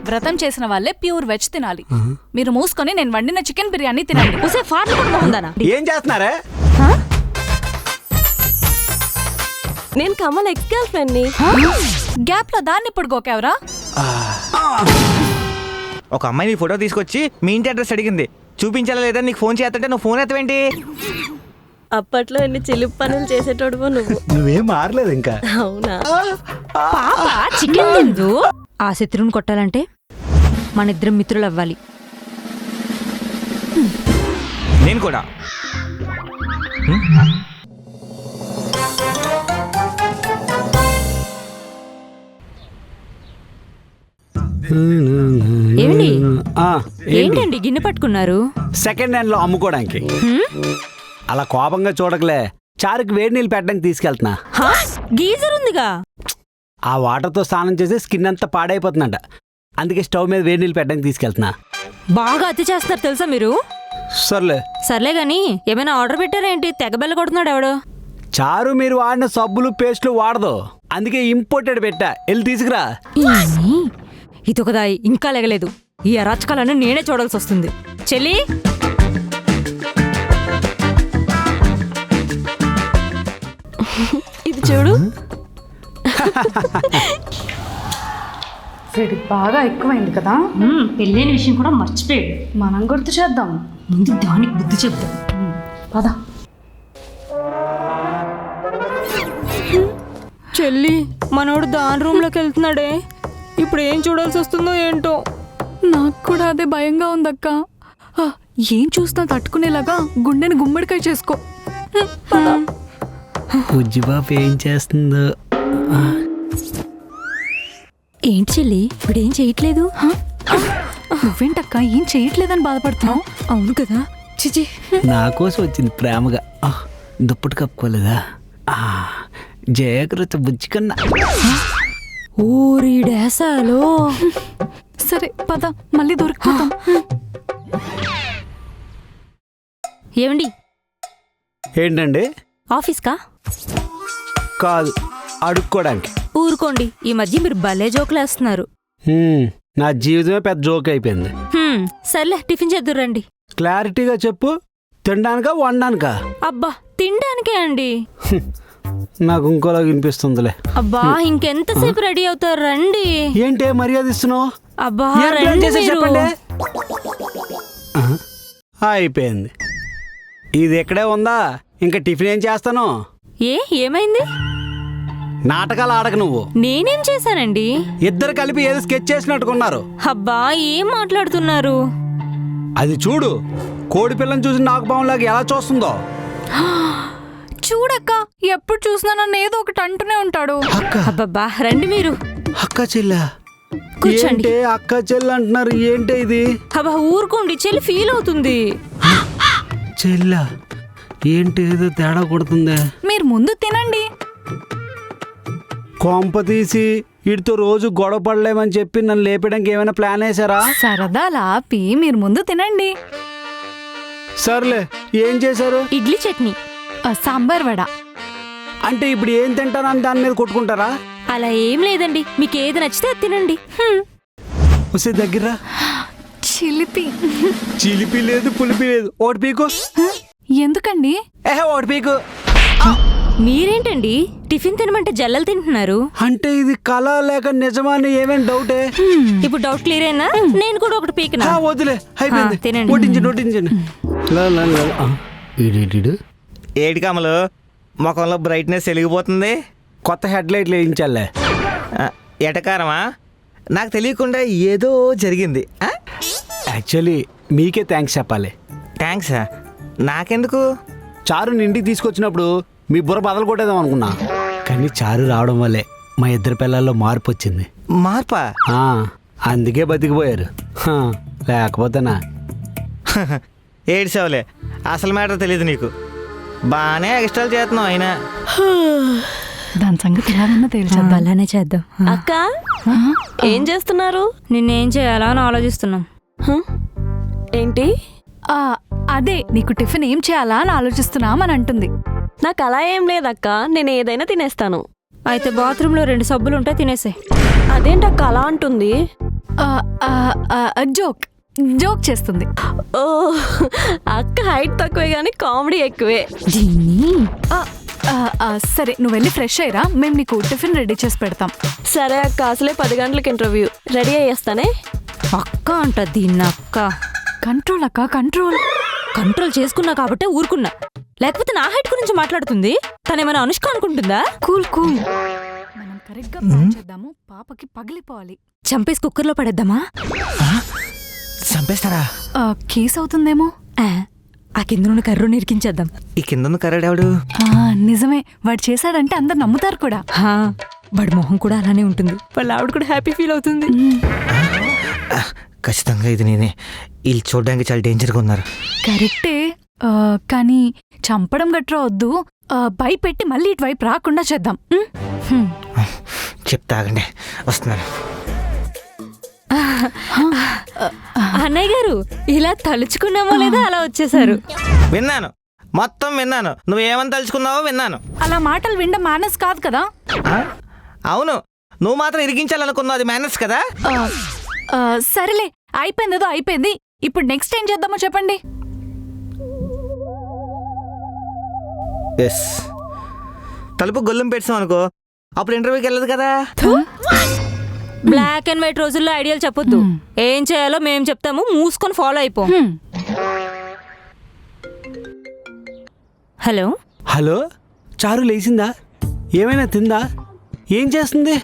వ్రతం చేసిన వాళ్ళే ప్యూర్ వెజ్ తినాలి. మీరు మూసుకొని నేను వండిన చికెన్ బిర్యానీ తినండి. ఏం చేస్తున్నారా? నేను కమల్ ఎక్స్ గర్ల్ ఫ్రెండ్ ని. గ్యాప్ లో దాన్ని ఇప్పుడు గోకెవరా? ఒక అమ్మాయి నీ ఫోటో తీసుకొచ్చి మీ ఇంటి అడ్రస్ అడిగింది. చూపించాలా లేదా నీకు ఫోన్ చేస్తుంటే నువ్వు ఫోన్ ఎత్తవేంటి? అప్పట్లో ఎన్ని చిలిపి పనులు చేసేటోడువో నువ్వు. నువ్వేం మారలేదు ఇంకా. అవునా? చికెన్ తిందు. ఆ శత్రువుని కొట్టాలంటే మన ఇద్దరం మిత్రులు అవ్వాలి. నేను కూడా. ఏమండి ఏంటండి గిన్నె పట్టుకున్నారు? సెకండ్ హ్యాండ్ లో అమ్ముకోవడానికి. అలా కోపంగా చూడకలే, చారుకి వేడి నీళ్ళు పెట్టడానికి తీసుకెళ్తున్నా. గీజర్ ఉందిగా. ఆ వాటర్తో స్నానం చేసి స్కిన్ అంతా పాడైపోతుందంట. అందుకే స్టవ్ మీద వేడి నీళ్ళు పెట్టడానికి తీసుకెళ్తున్నా. బాగా అతి చేస్తారు తెలుసా మీరు. సర్లే గాని ఏమైనా ఆర్డర్ పెట్టారేంటి? తెగబెల్ల కొడుతున్నాడు ఎవడు. చారు మీరు వాడిన సబ్బులు పేస్టులు వాడదు, అందుకే ఇంపోర్టెడ్ పెట్టా. వెళ్ళి తీసుకురా. ఇదొకదా ఇంకా లేగలేదు. ఈ అరాచకాలను నేనే చూడాల్సి వస్తుంది. చెల్లి ఇది చూడు. బాగా ఎక్కువైంది కదా. పెళ్ళైన విషయం కూడా మర్చిపోయాడు. మనం గుర్తు చేద్దాం. ముందు దానికి బుద్ధి చెప్తాం. పద. చెల్లి మనోడు దాని రూమ్ లోకి వెళ్తున్నాడే. ఇప్పుడు ఏం చూడాల్సి వస్తుందో ఏంటో. నాకు కూడా అదే భయంగా ఉందక్క. ఏం చూస్తా తట్టుకునేలాగా గుండెని గుమ్మడికాయ చేసుకో. బుజ్జిబాబు ఏం చేస్తుందో. ఏంటి చెల్లి ఇప్పుడేం చేయట్లేదు? నువ్వేంటక్క ఏం చేయట్లేదని బాధపడుతున్నావు? అవును కదా. చిచి నా కోసం వచ్చింది ప్రేమగా. దుప్పటి కప్పుకోలేదా? జయకృత బుజ్జి కన్నా. ఊరి డేసాలో. సరే పద, మళ్ళీ దొరికిపోతాం. ఏమండి ఏంటండి? ఆఫీస్కా? కాదు, అడుక్కోడానికి. ఊరుకోండి, ఈ మధ్య మీరు భలే జోకులేస్తున్నారు. నా జీవితమే పెద్ద జోక్ అయిపోయింది. సర్లే టిఫిన్ చేద్దురు రండి. క్లారిటీగా చెప్పు, తినడానికా వండడానికా? అబ్బా తినడానికే అండి. నాకు ఇంకోలా వినిపిస్తుందిలే. అబ్బా ఇంకెంతసేపు రెడీ అవుతారు రండి. ఏంటే మర్యాద ఇస్తున్నావు? అబ్బా చెప్పండి. అయిపోయింది. ఇది ఎక్కడే ఉందా? ఇంకా టిఫిన్ ఏం చేస్తాను? ఏమైంది? నాటకాలు ఆడక నువ్వు. నేనేం చేశానండి? ఇద్దరు కలిపి ఏదో స్కెచ్ చేసినట్టుకున్నారు. అబ్బా ఏం మాట్లాడుతున్నారు? అది చూడు, కోడి పిల్లని చూసి నాకు బాగులాగా ఎలా చూస్తుందో. చూడక్క, ఎప్పుడు చూసినా నన్ను ఏదో ఒకటి అంటూనే ఉంటాడు. అబ్బబ్బా రండి మీరు. అక్క చెల్ల కూర్చోండి. అక్క చెల్ల అంటున్నారు, ఏంటి ఇది? అబ్బా ఊరుకోండి, చెల్లి ఫీల్ అవుతుంది. చెల్ల ఏంటి ఏదో తేడా కొడుతుందే. మీరు ముందు తినండి. కొంప తీసి వీడితో రోజు గొడవ పడలేమని చెప్పి నన్ను లేపడానికి ఏమైనా ప్లాన్ వేసారా? సరదాలా ఆపి మీరు ముందు తినండి. సర్లే, ఏం చేశారు? ఇడ్లీ చట్నీ, సాంబార్ వడ. అంటే ఇప్పుడు ఏం తింటారని దాని మీద కొట్టుకుంటారా? అలా ఏం లేదండి, మీకు ఏది నచ్చితే అది తినండి. వస్తే దగ్గర చిలిపి. చిలిపి లేదు, పులిపి లేదు. ఓటి పీకు. ఎందుకండి? ఓటి పీకు. మీరేంటండి టిఫిన్ తినమంటే జల్లలు తింటున్నారు? అంటే ఇది కళ లేక నిజమని ఏమేం డౌటే? ఇప్పుడు డౌట్ క్లియర్ అయినా? నేను కూడా ఒకటి పీకినా. వదిలే, అయిపోయింది. తినండి. నోటించండి. ఏటి కమలు, ముఖంలో బ్రైట్నెస్ వెలిగిపోతుంది. కొత్త హెడ్ లైట్లు వేయించాలే. ఎటకారమా? నాకు తెలియకుండా ఏదో జరిగింది. యాక్చువల్లీ మీకే థ్యాంక్స్ చెప్పాలి. థ్యాంక్సా? నాకెందుకు? చారు ఇంటికి తీసుకొచ్చినప్పుడు మీ బుర్ర బదలు కొట్టేదాం అనుకున్నా, కానీ చారు రావడం వల్లే మా ఇద్దరు పిల్లల్లో మార్పు వచ్చింది. మార్పా? అందుకే బతికిపోయారు. లేకపోతేనా? ఏడ్చావులే, అసలు మ్యాటర్ తెలియదు నీకు. బాగానే ఎక్స్ట్రాలు చేస్తున్నావు అయినా. దాని సంగతి ఎలాగన్నా తేల్చేద్దాం. అలానే చేద్దాం. అక్క ఏం చేస్తున్నారు? నిన్నేం చేయాలా అని ఆలోచిస్తున్నాం. ఏంటి? అదే నీకు టిఫిన్ ఏం చేయాలా అని ఆలోచిస్తున్నామని అంటుంది. నాకు అలా ఏం లేదక్క, నేను ఏదైనా తినేస్తాను. అయితే బాత్రూంలో 2 సబ్బులు ఉంటే తినేసే. అదేంటక్క అలా అంటుంది? జోక్ జోక్ చేస్తుంది. ఓ అక్క హైట్ తక్కువే కానీ కామెడీ ఎక్కువే. దీన్ని ఆ, ఆ, ఆ, సరే నువ్వు వెళ్ళి ఫ్రెష్ అయ్యిరా, మేము నీకు టిఫిన్ రెడీ చేసి పెడతాం. సరే అక్క, అసలే 10 గంటలకు ఇంటర్వ్యూ, రెడీ అయ్యేస్తానే. అక్క అంట దీన్ని అక్క. కంట్రోల్ అక్క కంట్రోల్. కంట్రోల్ చేసుకున్నా కాబట్టే ఊరుకున్నా, లేకపోతే నా హైట్ గురించి మాట్లాడుతుంది. తనేమైనా అనుష్క అనుకుంటుందా? Cool cool. మనం కరెక్ట్గా ప్లాన్ చేద్దాము, పాపకి పగిలిపోవాలి. చంపేసి కుక్కర్లో పడేద్దామా? చంపేస్తారా? కేసు అవుతుందేమో. ఆ కింద కర్రు నిరికించేద్దాం. ఈ కింద కర్రాడాడు. నిజమే, వాడు చేశాడంటే అందరు నమ్ముతారు కూడా. వాడి మొహం కూడా అలానే ఉంటుంది, వాళ్ళ ఆవిడ కూడా హ్యాపీ ఫీల్ అవుతుంది. ఖచ్చితంగా ఇది నేనే. వీళ్ళు చూడడానికి చాలా డేంజర్గా ఉన్నారు. కరెక్టే, కానీ చంపడం గట్రా వద్దు. భయపెట్టి మళ్ళీ ఇటువైపు రాకుండా చేద్దాం. చెప్తాగండి, వస్తున్నారు. అన్నయ్య గారు ఇలా తలుచుకున్నామో లేదా అలా వచ్చేసారు. విన్నాను, మొత్తం విన్నాను. నువ్వేమని తలుచుకున్నావో విన్నాను. అలా మాటలు వినడం మేనర్స్ కాదు కదా. అవును, నువ్వు మాత్రం ఇరిగించాలనుకున్నావు, అది మేనర్స్ కదా. సరేలే, అయిపోయిందేదో అయిపోయింది. ఇప్పుడు నెక్స్ట్ ఏం చేద్దామో చెప్పండి. ఎస్, తలుపు గొల్లం పెట్టాం అనుకో, అప్పుడు ఇంటర్వ్యూకి వెళ్ళదు కదా. బ్లాక్ అండ్ వైట్ రోజుల్లో ఐడియాలు చెప్పొద్దు. ఏం చేయాలో మేము చెప్తాము, మూసుకొని ఫాలో అయిపో. హలో హలో, చారు లేచిందా? ఏమైనా తిందా? ఏం చేస్తుంది?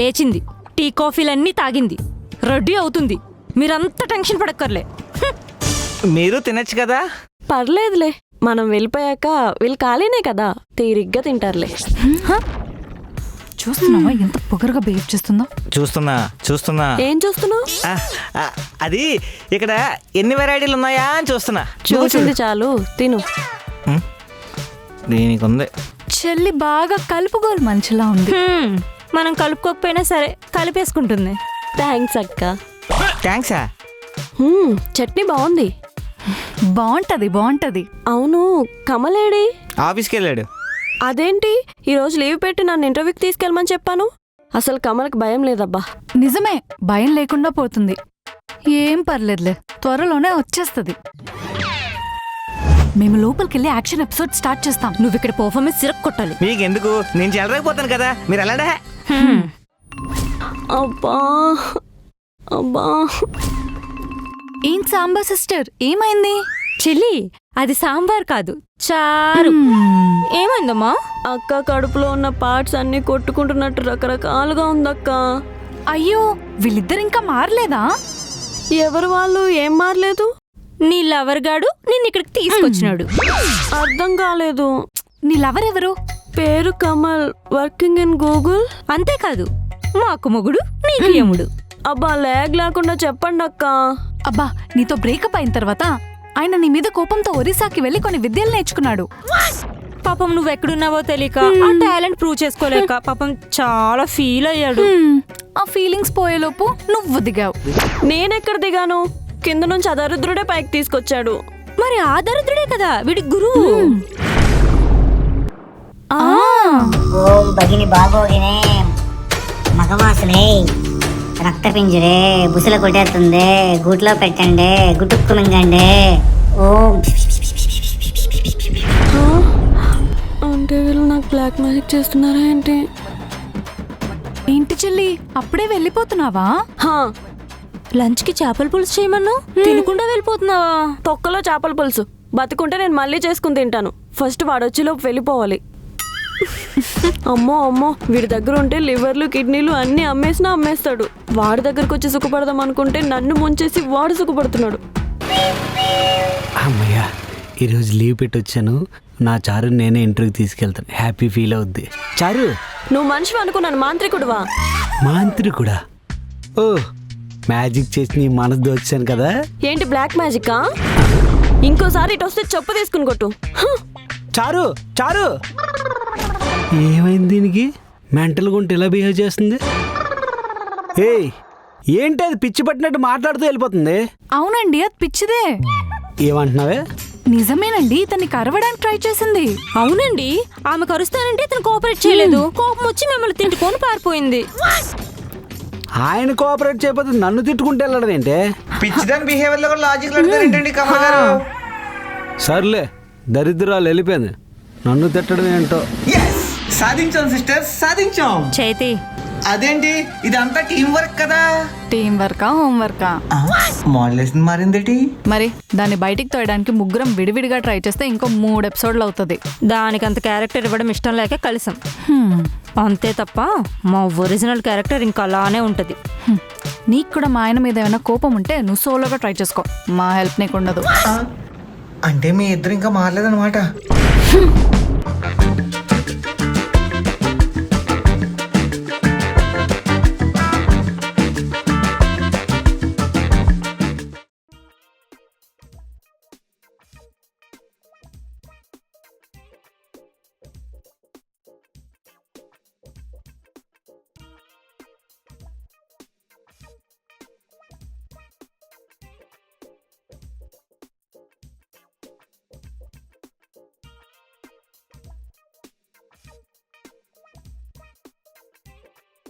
లేచింది, టీ కాఫీలన్నీ తాగింది, రెడీ అవుతుంది. మీరంతా టెన్షన్ పడక్కర్లే. మీరు తినచ్చు కదా. పర్లేదులే, మనం వెళ్ళిపోయాక వీళ్ళు ఖాళీనే కదా, తీరిగ్గా తింటారులే. చూస్తున్నావా ఎంత పొగరుగా బిహేవ్ చేస్తుందో? చూస్తున్నా. ఏం చూస్తున్నావు? అది ఇక్కడ ఎన్ని వెరైటీలు ఉన్నాయా అని చూస్తున్నా. చూసింది చాలు, తిను. దీనికి ఉంది. చెల్లి బాగా కలుపుగోలు మంచిలా ఉంది. మనం కలుపుకోకపోయినా సరే కలిపేసుకుంటుంది. థ్యాంక్స్ అక్క. థ్యాంక్సా? చట్నీ బాగుంది. బాగుంటది. అవును, కమలేడి? ఆఫీస్కి వెళ్ళాడు. అదేంటి ఈరోజు లీవ్ పెట్టి నన్ను ఇంటర్వ్యూకి తీసుకెళ్ళమని చెప్పాను. అసలు కమల్కి భయం లేదబ్బా. నిజమే, భయం లేకుండా పోతుంది. ఏం పర్లేదులే, త్వరలోనే వచ్చేస్తుంది. మేము లోపలికెళ్ళి యాక్షన్ ఎపిసోడ్ స్టార్ట్ చేస్తాం. నువ్వు ఇక్కడ పర్ఫార్మెన్స్ సిరప్ కొట్టాలి. మీకెందుకు, నేను చెలరైపోతాను కదా, మీరు వెళ్ళండే. అబ్బా అబ్బా. ఏం సాంబార్ సిస్టర్, ఏమైంది? చెల్లి, అది సాంబార్ కాదు, చారు. ఏమైందమ్మా? అక్క కడుపులో ఉన్న పార్ట్స్ అన్ని కొట్టుకుంటున్నట్టు రకరకాలుగా ఉందక్క. అయ్యో, వీళ్ళిద్దరు ఇంకా మారలేదా? ఎవరు వాళ్ళు? ఏం మారలేదు? నీ లవర్ గాడు నిన్ను ఇక్కడికి తీసుకొచ్చినాడు. అర్థం కాలేదు. నీ లవర్ ఎవరు? పేరు కమల్, వర్కింగ్ ఇన్ గూగుల్. అంతేకాదు, మాకు మొగుడు నీకు యముడు. అబ్బా, లేగ్ లేకుండా చెప్పండి అక్క. అబ్బా, నీతో బ్రేకప్ అయిన తర్వాత ఆయన నీ మీద కోపంతో ఒరిస్సాకి వెళ్ళి కొన్ని విద్యలు నేర్చుకున్నాడు. పాపం నువ్వెక్కడున్నావో తెలియక, ఆ టాలెంట్ ప్రూవ్ చేసుకోలేక పాపం చాలా ఫీల్ అయ్యాడు. ఆ ఫీలింగ్స్ పోయేలోపు నువ్వు దిగావు. నేనెక్కడ దిగాను? కింద నుంచి ఆ దరిద్రుడే పైకి తీసుకొచ్చాడు. మరి ఆ దరిద్రుడే కదా వీడి గురువు. ఓం భగిని బాగోగినే మగవాసులే రక్తపింజరే బుసలు కొట్టేస్తుంది, గూట్లో పెట్టండి, గుటుక్కు మింగండి. ఓం. అంటే వీళ్ళు నాకు బ్లాక్ మ్యాజిక్ చేస్తున్నారా ఏంటి? ఏంటి చెల్లి, అప్పుడే వెళ్ళిపోతున్నావా? లంచ్ కి చేపల పులుసు చేయమన్నావు, తినకుండా వెళ్ళిపోతున్నావా? తొక్కలో చేపల పులుసు, బతుకుంటే నేను మళ్ళీ చేసుకుని తింటాను. ఫస్ట్ వాడొచ్చేలోపు వెళ్ళిపోవాలి. అమ్మో అమ్మో, వీడి దగ్గర ఉంటే లివర్లు కిడ్నీలు అన్నీ అమ్మేసినా అమ్మేస్తాడు. వాడి దగ్గరకు వచ్చి సుఖపడదాం అనుకుంటే నన్ను ముంచేసి వాడు సుఖపడుతున్నాడు. అమ్మయ్యా, ఈరోజు లీవ్ పెట్టి వచ్చాను. నా చారు నేనే ఇంటర్వ్యూకి తీసుకెళ్తాను, హ్యాపీ ఫీల్ అవుద్ది. చారు, నువ్వు మనిషి అనుకున్నాను, మాంత్రికుడువా? మాంత్రికుడా? ఓ, మ్యాజిక్ చేసి నీ మనసు దోచాను కదా. ఏంటి బ్లాక్ మ్యాజికా? ఇంకోసారి ఇటు వస్తే చెప్పు తీసుకుని కొట్టు. చారు, చారు, ఏమైంది దీనికి? మెంటల్గా ఉంటే ఇలా బిహేవ్ చేస్తుంది. ఏయ్, ఏంటి అది పిచ్చి పట్టినట్టు మాట్లాడుతూ వెళ్ళిపోతుంది? అవునండి, అది పిచ్చిదే. ఏమంటున్నావే? నిజమేనండి, తన్ని కరవడానికి ట్రై చేసింది. అవునండి, ఆమె కరుస్తానంటే ఇతను కోఆపరేట్ చేయలేదు. కోపం వచ్చి మిమ్మల్ని తిట్టుకొని పారిపోయింది. ఆయన కోఆపరేట్ చేయకపోతే నన్ను తిట్టుకుంటే వెళ్ళడం ఏంటే? పిచ్చిదాని బిహేవియర్ లో కూడా లాజిక్ ఏంటండి కమల్ గారు? సర్లే, దరిద్రాలు వెళ్ళిపోయింది. నన్ను తిట్టడం ఏంటో. సాధించాం సిస్టర్, సాధించాం. చైతి, అదేంటి ఇదంతా టీం వర్క్ కదా? టీం వర్కా హోం వర్కా? మోడలేషన్ మారిందేటి? మరి దాన్ని బయటికి తోయడానికి ముగ్గురం విడివిడిగా ట్రై చేస్తే ఇంకో 3 ఎపిసోడ్లు అవుతుంది. దానికి అంత క్యారెక్టర్ ఇవ్వడం ఇష్టం లేక కలిసాం అంతే తప్ప మా ఒరిజినల్ క్యారెక్టర్ ఇంకా అలానే ఉంటది. నీకు కూడా మా ఆయన మీద ఏమైనా కోపం ఉంటే నువ్వు సోలోగా ట్రై చేసుకో, మా హెల్ప్ నీకు ఉండదు. అంటే మీ ఇద్దరు ఇంకా మారలేదన్నమాట.